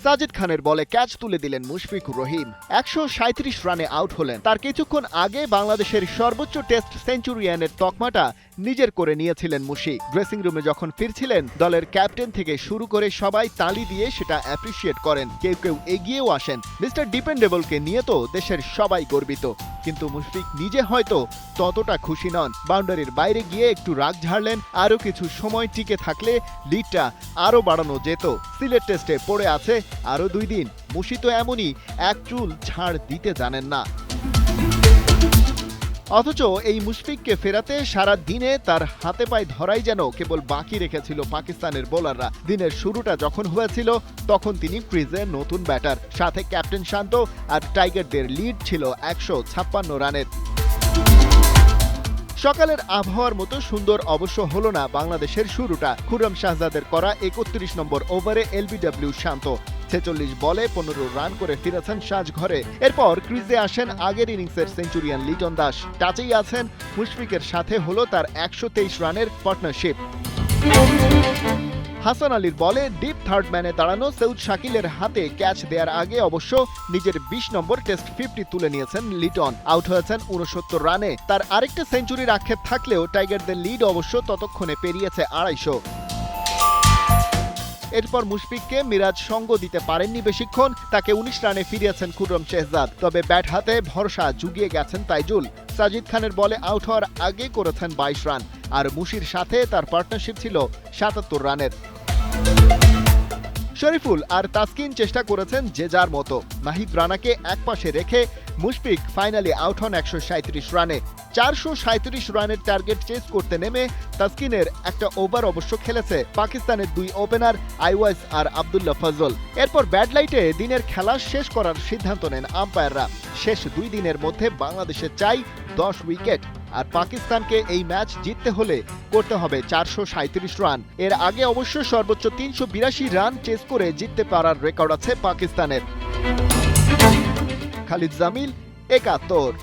সাজিদ খানের বলে ক্যাচ তুলে দিলেন মুশফিকুর রহিম। 137 রানে আউট হলেন। তার কিছুক্ষণ আগে বাংলাদেশের সর্বোচ্চ টেস্ট সেঞ্চুরিয়ানের তকমাটা নিজের করে নিয়েছিলেন মুশি। ড্রেসিং রুমে যখন ফিরছিলেন দলের ক্যাপ্টেন থেকে শুরু করে সবাই তালি দিয়ে সেটা অ্যাপ্রিসিয়েট করেন, কেউ কেউ এগিয়েও আসেন। মিস্টার ডিপেন্ডেবলকে নিয়ে তো দেশের সবাই গর্বিত, কিন্তু মুশফিক নিজে হয়তো ততটা খুশি নন। বাউন্ডারির বাইরে গিয়ে একটু রাগ ঝাড়লেন, আরও কিছু সময় টিকে থাকলে লিডটা আরও বাড়ানো যেত। সিলেট টেস্টে পড়ে আছে আরও 2 দিন। মুশি তো এমনই, এক চুল ছাড় দিতে জানেন না। অথচ এই মুশফিককে ফেরাতে সারা দিনে তার হাতে পায়ে ধরাই যেন কেবল বাকি রেখেছিল পাকিস্তানের বোলাররা। দিনের শুরুটা যখন হয়েছিল তখন তিনি ক্রিজে নতুন ব্যাটার, সাথে ক্যাপ্টেন শান্ত আর টাইগারদের লিড ছিল 156 রানের। সকালের আবহাওয়ার মতো সুন্দর অবশ্য হলো না বাংলাদেশের শুরুটা। খুররম শাহজাদের করা 31 নম্বর ওভারে এলবিডব্লিউ শান্ত 46 বলে 15 রান করে ফিরেছেন সাজঘরে। এরপর ক্রিজে আসেন আগের ইনিংসের সেঞ্চুরিয়ান লিটন দাস। টাচেই আছেন মুশফিকের সাথে হলো তার 123 রানের পার্টনারশিপ। হাসান আলীর বলে ডিপ থার্ড ম্যানে দাঁড়ানো সৌদ শাকিলের হাতে ক্যাচ দেওয়ার আগে অবশ্য নিজের 20 নম্বর টেস্ট 50 তুলে নিয়েছেন লিটন। আউট হয়েছেন 69 রানে। তার আরেকটা সেঞ্চুরির আক্ষেপ থাকলেও টাইগারদের লিড অবশ্য ততক্ষণে পেরিয়েছে 250। এরপর মুশফিককে মিরাজ সঙ্গ দিতে পারেননি বেশিক্ষণ। তাকে 19 রানে ফিরিয়েছেন খুররম শেহজাদ। তবে ব্যাট হাতে ভরসা জুগিয়ে গেছেন তাইজুল। সাজিদ খানের বলে আউট হওয়ার আগে করেছেন 22 রান, আর মুশির সাথে তার পার্টনারশিপ ছিল 77 রানের। শরীফুল আর তাসকিন চেষ্টা করেছেন যে যার মতো। নাহিদ রানাকে একপাশে রেখে মুশফিক ফাইনালি আউট হন 137 রানে। 437 রানের টার্গেট চেস করতে নেমে তাসকিনের একটা ওভার অবশ্য খেলেছে পাকিস্তানের 2 ওপেনার আইওয়াজ আর আবদুল্লাহ ফজল। এরপর ব্যাড লাইটে দিনের খেলা শেষ করার সিদ্ধান্ত নেন আম্পায়াররা। শেষ 2 দিনের মধ্যে বাংলাদেশের চাই 10 উইকেট, আর পাকিস্তানকে এই ম্যাচ জিততে হলে করতে হবে 437 রান। এর আগে অবশ্য সর্বোচ্চ 382 রান চেস করে জিততে পারার রেকর্ড আছে পাকিস্তানের। খালিদ জামিল, 71।